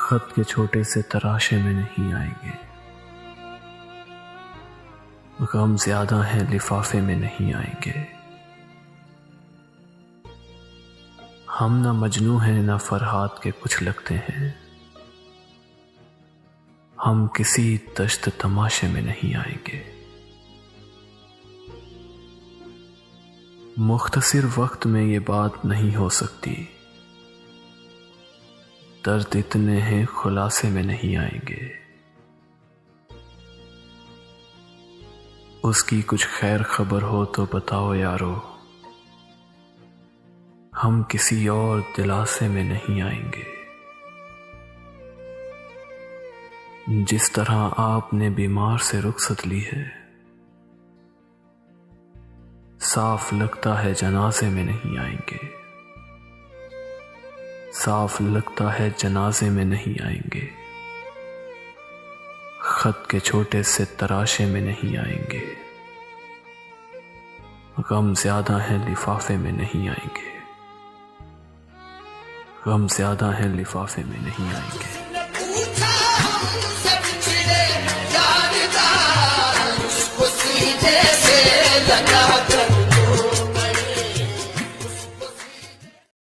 खत के छोटे से तराशे में नहीं आएंगे। गम ज्यादा है लिफाफे में नहीं आएंगे। हम ना मजनू हैं ना फरहाद के कुछ लगते हैं। हम किसी दश्त तमाशे में नहीं आएंगे। मुख्तसिर वक्त में ये बात नहीं हो सकती। दर्द इतने हैं खुलासे में नहीं आएंगे। उसकी कुछ खैर खबर हो तो बताओ यारो, हम किसी और दिलासे में नहीं आएंगे। जिस तरह आपने बीमार से रुखसत ली है, साफ लगता है जनाजे में नहीं आएंगे। साफ लगता है जनाजे में नहीं आएंगे। खत के छोटे से तराशे में नहीं आएंगे। गम ज्यादा है लिफाफे में नहीं आएंगे। गम ज्यादा है लिफाफे में नहीं आएंगे।